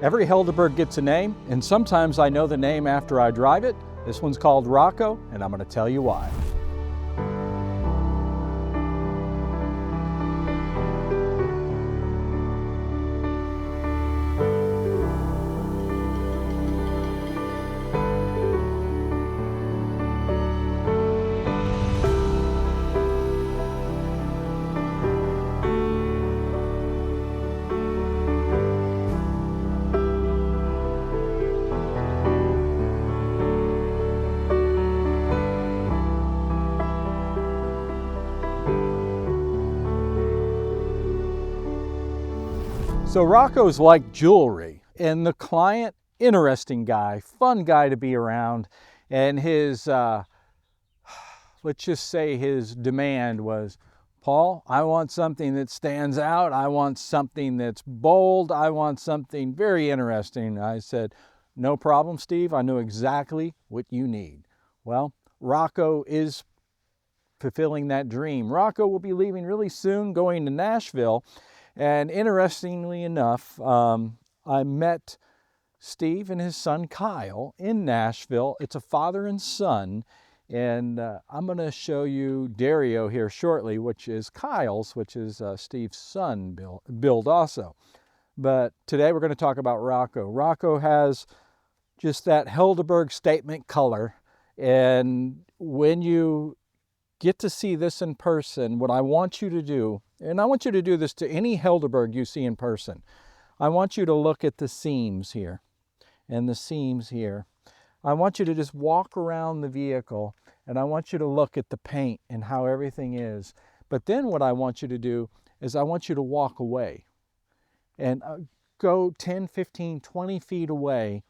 Every Helderburg gets a name, and sometimes I know the name after I drive it. This one's called Rocco, and I'm going to tell you why. So Rocco's like jewelry, and the client, interesting guy, fun guy to be around, and his, let's just say his demand was, Paul, I want something that stands out, I want something that's bold, I want something very interesting. I said, no problem, Steve, I know exactly what you need. Well, Rocco is fulfilling that dream. Rocco will be leaving really soon, going to Nashville. And interestingly enough, I met Steve and his son Kyle in Nashville. It's a father and son. And I'm going to show you Dario here shortly, which is Kyle's, which is Steve's son build also. But today we're going to talk about Rocco. Rocco has just that Helderburg statement color. And when you get to see this in person, what I want you to do, and I want you to do this to any Helderburg you see in person, I want you to look at the seams here and the seams here. I want you to just walk around the vehicle, and I want you to look at the paint and how everything is. But then what I want you to do is I want you to walk away and go 10, 15, 20 feet away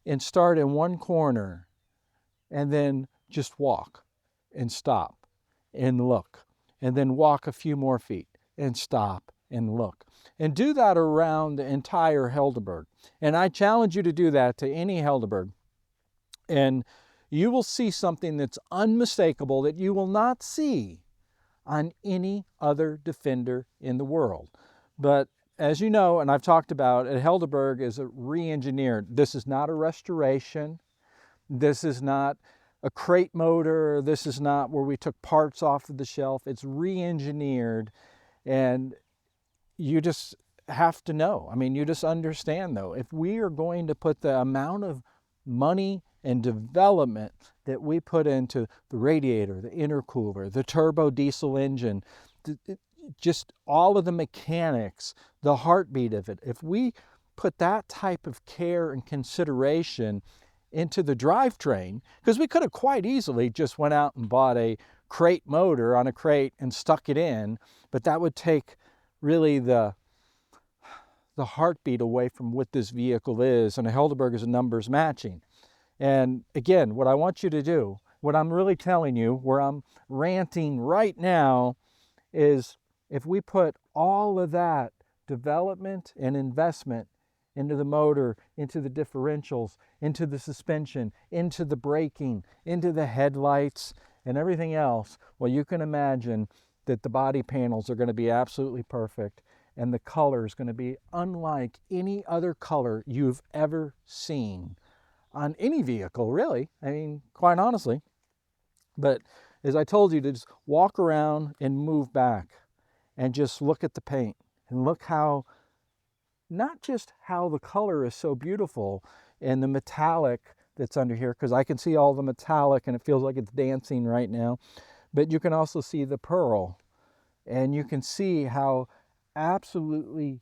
and start in one corner and then just walk and stop and look, and then walk a few more feet and stop and look, and do that around the entire Helderburg. And I challenge you to do that to any Helderburg, and you will see something that's unmistakable that you will not see on any other Defender in the world. But as you know, and I've talked about, a Helderburg is a re-engineered. This is not a restoration. This is not a crate motor. This is not where we took parts off of the shelf. It's re-engineered, and you just have to know. I mean, you just understand though, if we are going to put the amount of money and development that we put into the radiator, the intercooler, the turbo diesel engine, just all of the mechanics, the heartbeat of it, if we put that type of care and consideration into the drivetrain, because we could have quite easily just went out and bought a crate motor on a crate and stuck it in, but that would take really the heartbeat away from what this vehicle is, and a Helderburg is a numbers matching. And again, what I want you to do, what I'm really telling you, where I'm ranting right now, is if we put all of that development and investment into the motor, into the differentials, into the suspension, into the braking, into the headlights, and everything else, well, you can imagine that the body panels are going to be absolutely perfect, and the color is going to be unlike any other color you've ever seen on any vehicle, really. I mean, quite honestly. But as I told you, to just walk around and move back and just look at the paint and look how, not just how the color is so beautiful and the metallic that's under here, because I can see all the metallic and it feels like it's dancing right now, but you can also see the pearl, and you can see how absolutely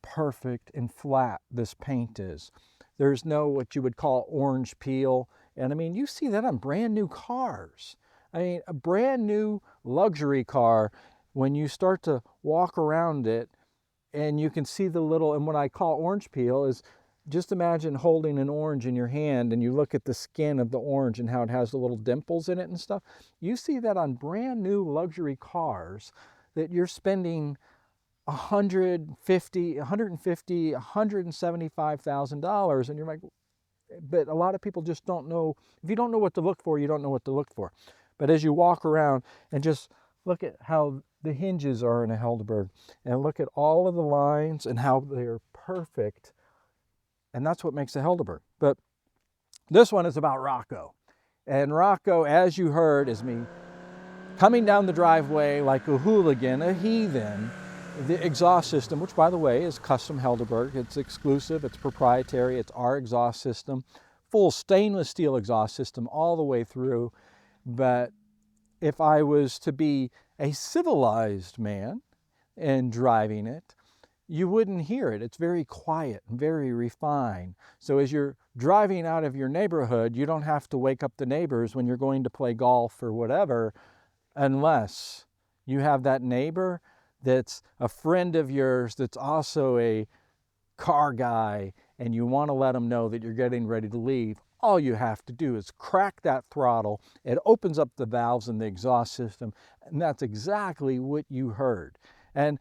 perfect and flat this paint is. There's no what you would call orange peel, and I mean, you see that on brand new cars. I mean, a brand new luxury car, when you start to walk around it, and you can see the little, and what I call orange peel is, just imagine holding an orange in your hand and you look at the skin of the orange and how it has the little dimples in it and stuff. You see that on brand new luxury cars that you're spending $175,000, and you're like, but a lot of people just don't know. If you don't know what to look for, you don't know what to look for. But as you walk around and just look at how the hinges are in a Helderburg, and look at all of the lines and how they're perfect And that's what makes a Helderberg. But this one is about Rocco. And Rocco, as you heard, is me coming down the driveway like a hooligan, a heathen. The exhaust system, which by the way is custom Helderberg, it's exclusive, it's proprietary, it's our exhaust system, full stainless steel exhaust system all the way through. But if I was to be a civilized man and driving it, you wouldn't hear it. It's very quiet and very refined. So as you're driving out of your neighborhood, you don't have to wake up the neighbors when you're going to play golf or whatever, unless you have that neighbor that's a friend of yours that's also a car guy and you want to let them know that you're getting ready to leave. All you have to do is crack that throttle. It opens up the valves in the exhaust system, and that's exactly what you heard. And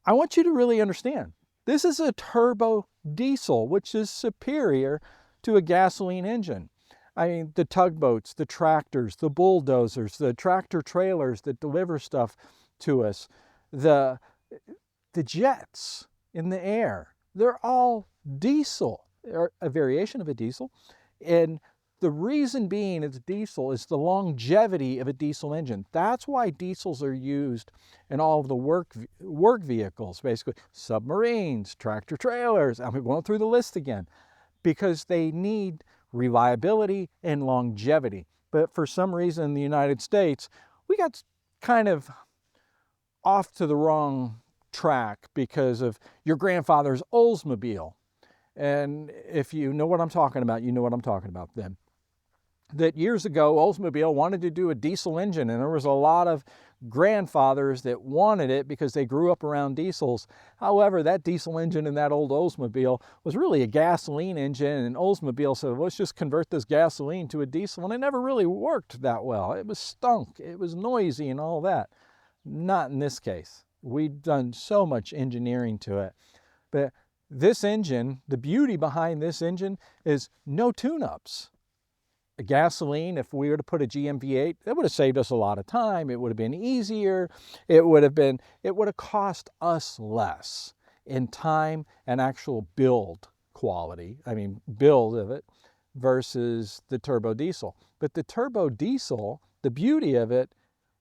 I want you to really understand, this is a turbo diesel, which is superior to a gasoline engine. I mean, the tugboats, the tractors, the bulldozers, the tractor trailers that deliver stuff to us, the jets in the air, they're all diesel, or a variation of a diesel. And the reason being it's diesel is the longevity of a diesel engine. That's why diesels are used in all of the work vehicles, basically submarines, tractor trailers. I'm going through the list again, because they need reliability and longevity. But for some reason in the United States, we got kind of off to the wrong track because of your grandfather's Oldsmobile. And if you know what I'm talking about, you know what I'm talking about then. That years ago, Oldsmobile wanted to do a diesel engine, and there was a lot of grandfathers that wanted it because they grew up around diesels. However, that diesel engine in that old Oldsmobile was really a gasoline engine, and Oldsmobile said, let's just convert this gasoline to a diesel, and it never really worked that well. It was stunk, it was noisy and all that. Not in this case. We've done so much engineering to it. But this engine, the beauty behind this engine is no tune-ups. A gasoline, if we were to put a GM V8, that would have saved us a lot of time. It would have been easier. It would have cost us less in time and actual build quality. I mean, build of it versus the turbo diesel. But the turbo diesel, the beauty of it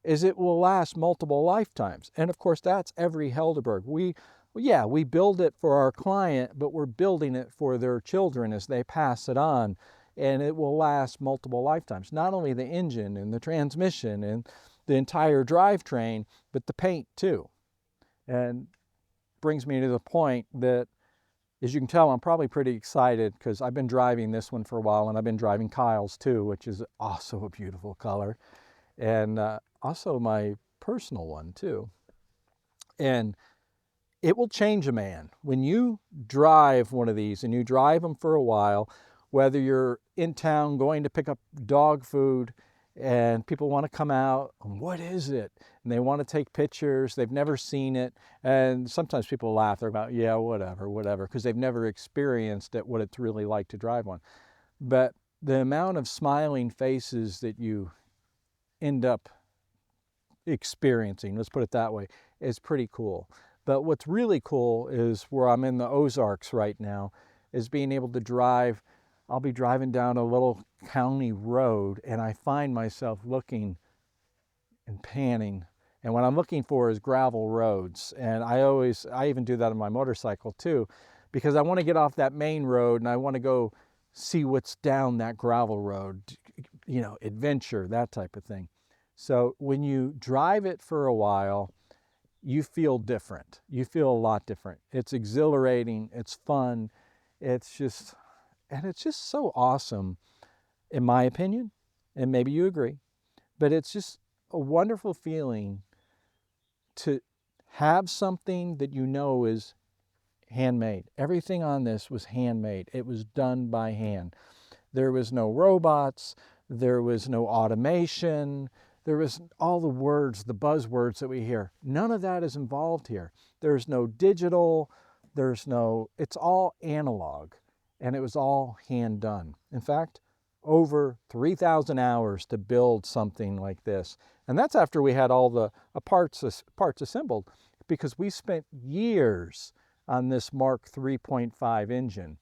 is it will last multiple lifetimes. And of course, that's every Helderberg. We build it for our client, but we're building it for their children as they pass it on. And it will last multiple lifetimes. Not only the engine and the transmission and the entire drivetrain, but the paint too. And brings me to the point that, as you can tell, I'm probably pretty excited because I've been driving this one for a while, and I've been driving Kyle's too, which is also a beautiful color. And also my personal one too. And it will change a man. When you drive one of these and you drive them for a while, whether you're in town going to pick up dog food and people want to come out, what is it? And they want to take pictures, they've never seen it. And sometimes people laugh, they're about, yeah, whatever, because they've never experienced it, what it's really like to drive one. But the amount of smiling faces that you end up experiencing, let's put it that way, is pretty cool. But what's really cool is where I'm in the Ozarks right now, is being able to drive. I'll be driving down a little county road and I find myself looking and panning. And what I'm looking for is gravel roads. And I even do that on my motorcycle too, because I want to get off that main road and I want to go see what's down that gravel road, you know, adventure, that type of thing. So when you drive it for a while, you feel different. You feel a lot different. It's exhilarating. It's fun. It's just so awesome, in my opinion, and maybe you agree, but it's just a wonderful feeling to have something that you know is handmade. Everything on this was handmade. It was done by hand. There was no robots. There was no automation. There was all the words, the buzzwords that we hear. None of that is involved here. There's no digital. It's all analog. And it was all hand done. In fact, over 3,000 hours to build something like this. And that's after we had all the parts assembled, because we spent years on this Mark 3.5 engine.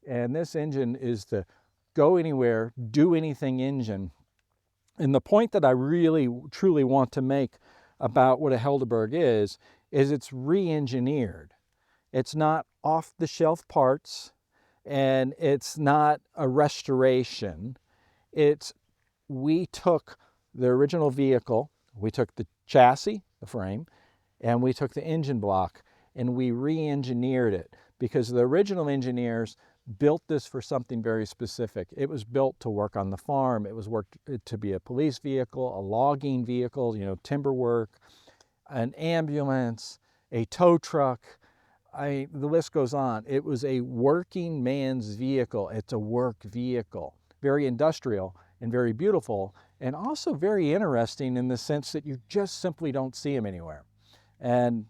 And this engine is the go anywhere, do anything engine. And the point that I really, truly want to make about what a Helderburg is it's re-engineered. It's not off-the-shelf parts, and it's not a restoration. It's, we took the original vehicle, we took the chassis, the frame, and we took the engine block, and we re-engineered it, because the original engineers built this for something very specific. It was built to work on the farm. It was worked to be a police vehicle, a logging vehicle, timber work, an ambulance, a tow truck. The list goes on. It was a working man's vehicle. It's a work vehicle, very industrial and very beautiful, and also very interesting in the sense that you just simply don't see them anywhere. And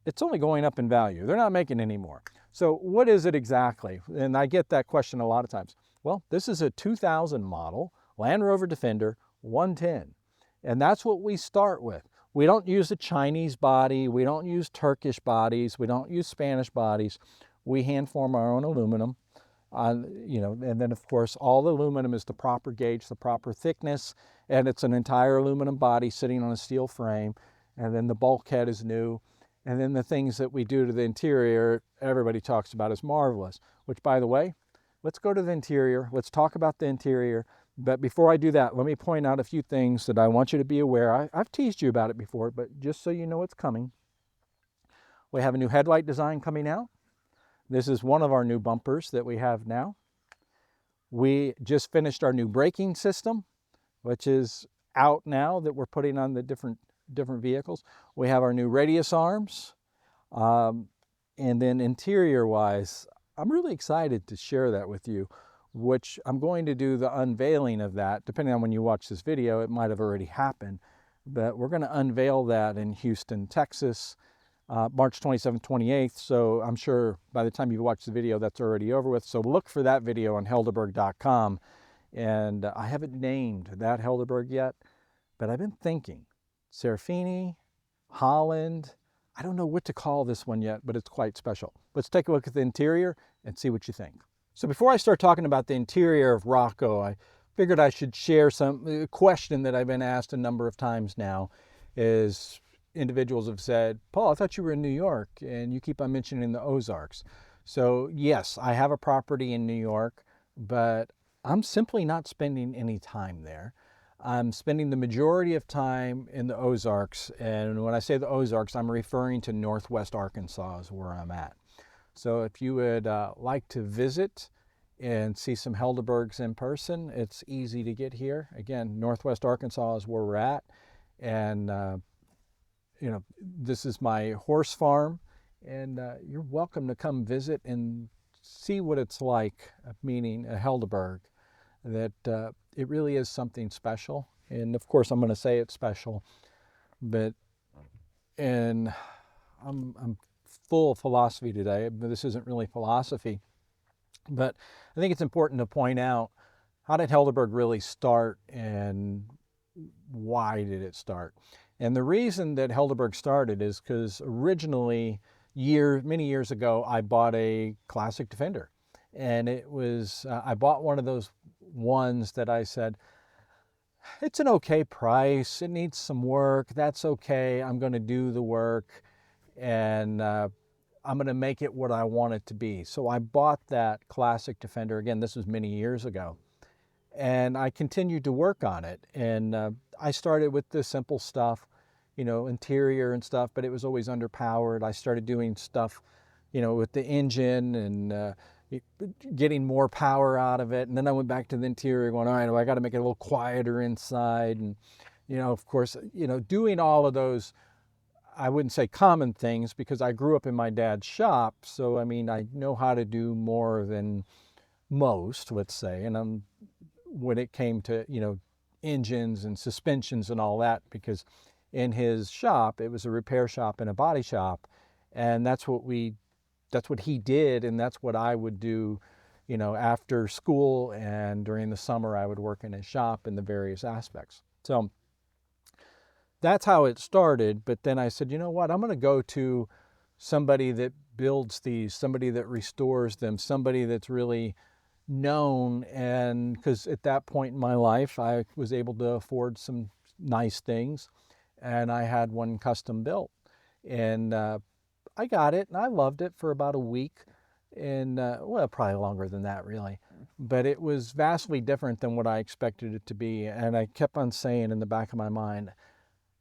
it's only going up in value. They're not making any more. So what is it exactly? And I get that question a lot of times. Well, this is a 2000 model Land Rover Defender 110. And that's what we start with. We don't use a Chinese body. We don't use Turkish bodies. We don't use Spanish bodies. We hand form our own aluminum. And then of course all the aluminum is the proper gauge, the proper thickness, and it's an entire aluminum body sitting on a steel frame. And then the bulkhead is new. And then the things that we do to the interior, everybody talks about as marvelous, which, by the way, let's go to the interior. Let's talk about the interior. But before I do that, let me point out a few things that I want you to be aware. I've teased you about it before, but just so you know what's coming. We have a new headlight design coming out. This is one of our new bumpers that we have now. We just finished our new braking system, which is out now, that we're putting on the different vehicles. We have our new radius arms. And then interior wise, I'm really excited to share that with you, which I'm going to do the unveiling of that. Depending on when you watch this video, it might have already happened, but we're going to unveil that in Houston, Texas, March 27th, 28th. So I'm sure by the time you watch the video, that's already over with. So look for that video on helderburg.com. And I haven't named that Helderburg yet, but I've been thinking Serafini, Holland. I don't know what to call this one yet, but it's quite special. Let's take a look at the interior and see what you think. So before I start talking about the interior of Rocco, I figured I should share a question that I've been asked a number of times now. Is individuals have said, Paul, I thought you were in New York and you keep on mentioning the Ozarks. So yes, I have a property in New York, but I'm simply not spending any time there. I'm spending the majority of time in the Ozarks. And when I say the Ozarks, I'm referring to Northwest Arkansas is where I'm at. So if you would like to visit and see some Helderburgs in person, it's easy to get here. Again, Northwest Arkansas is where we're at. And, this is my horse farm. And you're welcome to come visit and see what it's like, meaning a Helderburg. That it really is something special. And of course I'm going to say it's special, and I'm full of philosophy today, but this isn't really philosophy. But I think it's important to point out, how did Helderburg really start and why did it start? And the reason that Helderburg started is because originally, many years ago, I bought a classic Defender. And it was, I bought one of those ones that I said, it's an okay price, it needs some work, that's okay, I'm going to do the work, and I'm going to make it what I want it to be. So I bought that classic Defender. Again, this was many years ago. And I continued to work on it. And I started with the simple stuff, interior and stuff, but it was always underpowered. I started doing stuff, with the engine and getting more power out of it. And then I went back to the interior going, all right, well, I got to make it a little quieter inside. And, of course, doing all of those, I wouldn't say common things, because I grew up in my dad's shop. So, I know how to do more than most, let's say. And when it came to, engines and suspensions and all that, because in his shop, it was a repair shop and a body shop. And that's what he did, and that's what I would do, after school, and during the summer I would work in his shop in the various aspects. So that's how it started. But then I said, you know what, I'm going to go to somebody that builds these, somebody that restores them, somebody that's really known. And because at that point in my life, I was able to afford some nice things, and I had one custom built. And I got it, and I loved it for about a week, and well, probably longer than that, really. But it was vastly different than what I expected it to be. And I kept on saying in the back of my mind,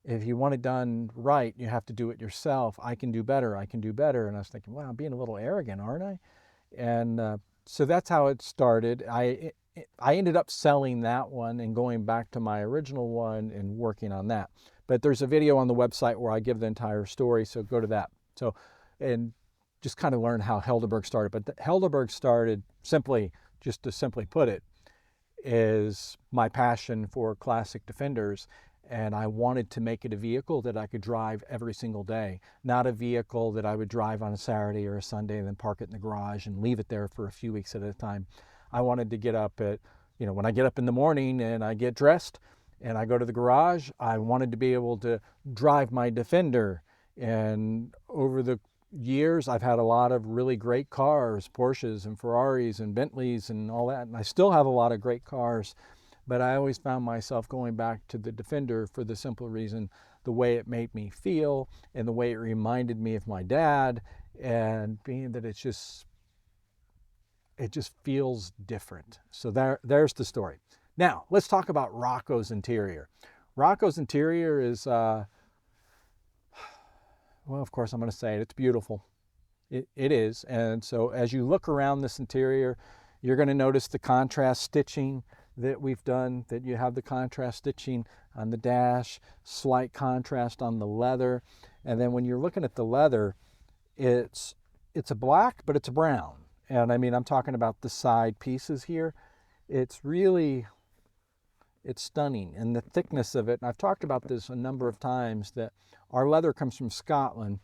if you want it done right, you have to do it yourself. I can do better. I can do better. And I was thinking, wow, I'm being a little arrogant, aren't I? And so that's how it started. I ended up selling that one and going back to my original one and working on that. But there's a video on the website where I give the entire story, so go to that. So, and just kind of learn how Helderburg started. But the Helderburg started simply, just to simply put it, is my passion for classic Defenders. And I wanted to make it a vehicle that I could drive every single day, not a vehicle that I would drive on a Saturday or a Sunday and then park it in the garage and leave it there for a few weeks at a time. I wanted to get up at, when I get up in the morning and I get dressed and I go to the garage, I wanted to be able to drive my Defender. And over the years, I've had a lot of really great cars, Porsches and Ferraris and Bentleys and all that. And I still have a lot of great cars. But I always found myself going back to the Defender for the simple reason, the way it made me feel and the way it reminded me of my dad, and being that it just feels different. So there's the story. Now, let's talk about Rocco's interior. Rocco's interior is, well, of course I'm going to say it, it's beautiful. It is. And so as you look around this interior, you're going to notice the contrast stitching that we've done, that you have the contrast stitching on the dash, slight contrast on the leather. And then when you're looking at the leather, it's a black, but it's a brown. And I mean, I'm talking about the side pieces here. It's stunning. And the thickness of it, and I've talked about this a number of times, that our leather comes from Scotland.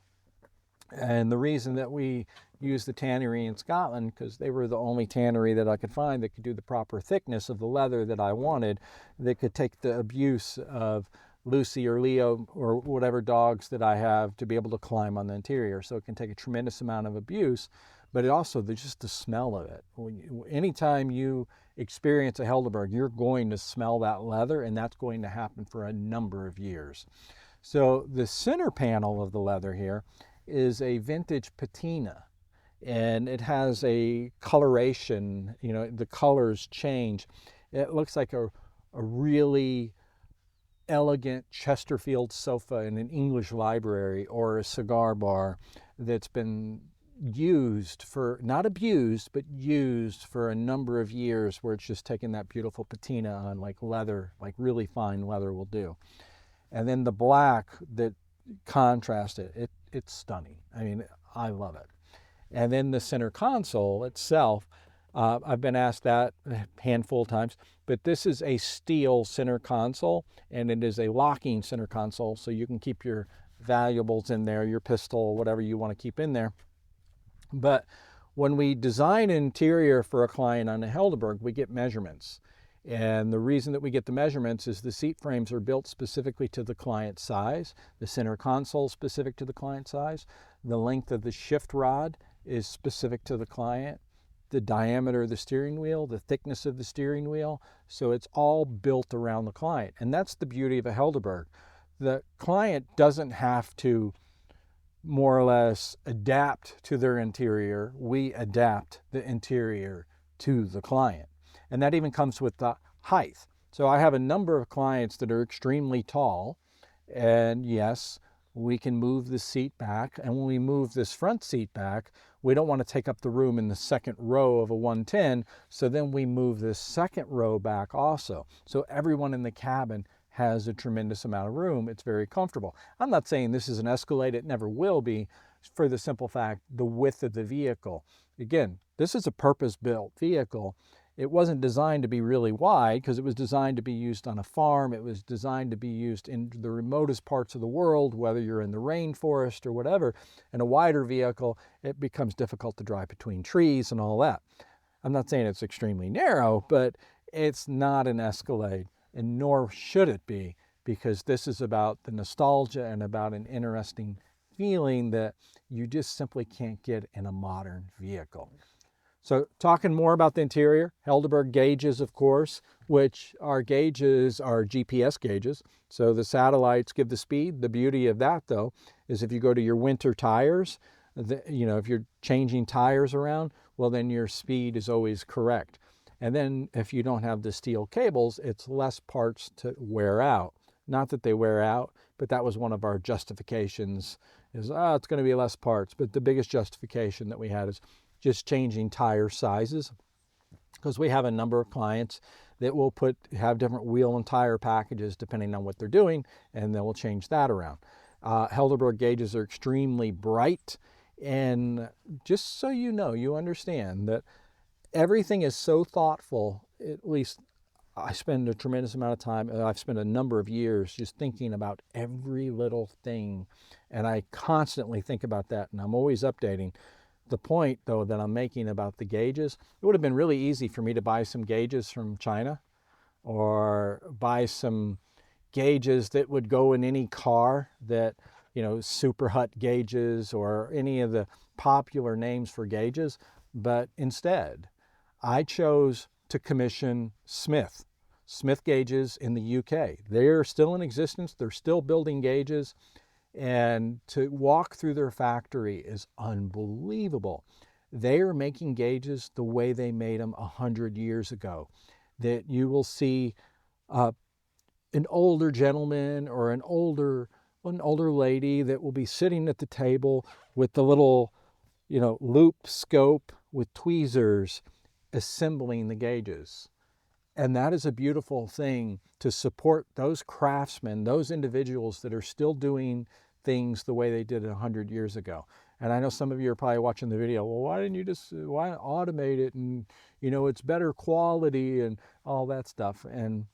And the reason that we use the tannery in Scotland, because they were the only tannery that I could find that could do the proper thickness of the leather that I wanted, that could take the abuse of Lucy or Leo or whatever dogs that I have to be able to climb on the interior. So it can take a tremendous amount of abuse, but it also, just the smell of it. Anytime you experience a Helderburg, you're going to smell that leather, and that's going to happen for a number of years. So the center panel of the leather here is a vintage patina, and it has a coloration, the colors change. It looks like a really elegant Chesterfield sofa in an English library or a cigar bar that's been used for, not abused, but used for a number of years, where it's just taken that beautiful patina on, like leather, like really fine leather will do. And then the black that contrasted it, it's stunning. I mean, I love it. And then the center console itself, I've been asked that a handful of times, but this is a steel center console, and it is a locking center console, so you can keep your valuables in there, your pistol, whatever you want to keep in there. But when we design an interior for a client on a Helderburg, we get measurements. And the reason that we get the measurements is the seat frames are built specifically to the client size, the center console specific to the client size, the length of the shift rod is specific to the client, the diameter of the steering wheel, the thickness of the steering wheel. So it's all built around the client. And that's the beauty of a Helderburg. The client doesn't have to more or less adapt to their interior. We adapt the interior to the client. And that even comes with the height. So I have a number of clients that are extremely tall, and yes, we can move the seat back. And when we move this front seat back, we don't want to take up the room in the second row of a 110. So then we move this second row back also. So everyone in the cabin has a tremendous amount of room. It's very comfortable. I'm not saying this is an Escalade. It never will be, for the simple fact, the width of the vehicle. Again, this is a purpose-built vehicle. It wasn't designed to be really wide, because it was designed to be used on a farm. It was designed to be used in the remotest parts of the world, whether you're in the rainforest or whatever. In a wider vehicle, it becomes difficult to drive between trees and all that. I'm not saying it's extremely narrow, but it's not an Escalade, and nor should it be, because this is about the nostalgia and about an interesting feeling that you just simply can't get in a modern vehicle. So talking more about the interior, Helderburg gauges, of course, which our gauges are GPS gauges. So the satellites give the speed. The beauty of that, though, is if you go to your winter tires, if you're changing tires around, well, then your speed is always correct. And then if you don't have the steel cables, it's less parts to wear out. Not that they wear out, but that was one of our justifications is, it's going to be less parts. But the biggest justification that we had is just changing tire sizes, because we have a number of clients that will have different wheel and tire packages depending on what they're doing, and then we'll change that around. Helderburg gauges are extremely bright, and just so you understand that everything is so thoughtful. At least I spend a tremendous amount of time, I've spent a number of years just thinking about every little thing, and I constantly think about that, and I'm always updating. The point, though, that I'm making about the gauges, it would have been really easy for me to buy some gauges from China or buy some gauges that would go in any car that, Super Hut gauges or any of the popular names for gauges. But instead, I chose to commission Smith gauges in the UK. They're still in existence. They're still building gauges. And to walk through their factory is unbelievable. They are making gauges the way they made them 100 years ago. That you will see an older gentleman or an older lady that will be sitting at the table with the little, loop scope with tweezers assembling the gauges. And that is a beautiful thing to support those craftsmen, those individuals that are still doing things the way they did it 100 years ago. And I know some of you are probably watching the video, well, why automate it? And, it's better quality and all that stuff. And,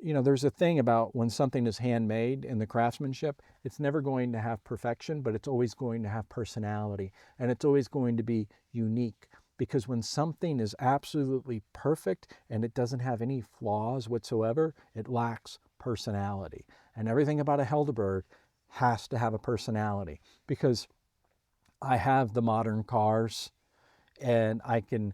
there's a thing about when something is handmade in the craftsmanship, it's never going to have perfection, but it's always going to have personality. And it's always going to be unique. Because when something is absolutely perfect and it doesn't have any flaws whatsoever, it lacks personality. And everything about a Helderburg has to have a personality, because I have the modern cars and I can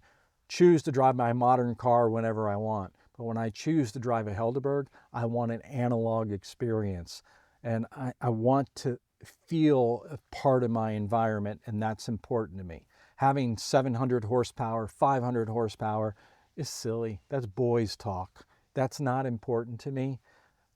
choose to drive my modern car whenever I want. But when I choose to drive a Helderburg, I want an analog experience. And I want to feel a part of my environment, and that's important to me. Having 700 horsepower, 500 horsepower is silly. That's boys talk. That's not important to me.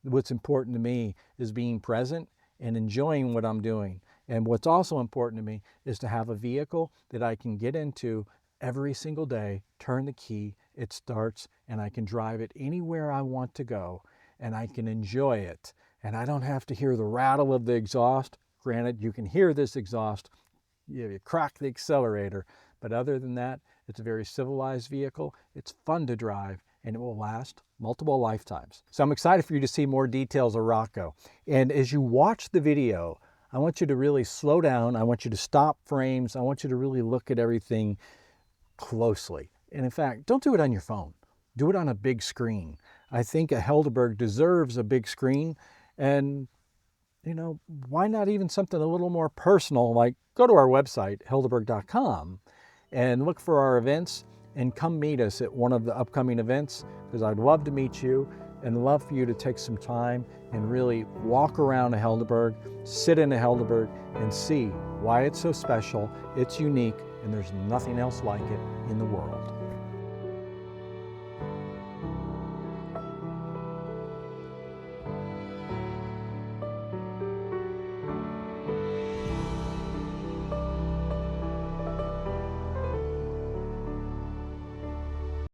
What's important to me is being present and enjoying what I'm doing. And what's also important to me is to have a vehicle that I can get into every single day, turn the key, it starts, and I can drive it anywhere I want to go, and I can enjoy it. And I don't have to hear the rattle of the exhaust. Granted, you can hear this exhaust. You crack the accelerator, but other than that, it's a very civilized vehicle. It's fun to drive, and it will last multiple lifetimes. So I'm excited for you to see more details of Rocco. And as you watch the video, I want you to really slow down. I want you to stop frames. I want you to really look at everything closely. And in fact, don't do it on your phone. Do it on a big screen. I think a Helderburg deserves a big screen, and why not even something a little more personal, like go to our website, helderburg.com, and look for our events and come meet us at one of the upcoming events, because I'd love to meet you and love for you to take some time and really walk around a Helderburg, sit in a Helderburg, and see why it's so special, it's unique, and there's nothing else like it in the world.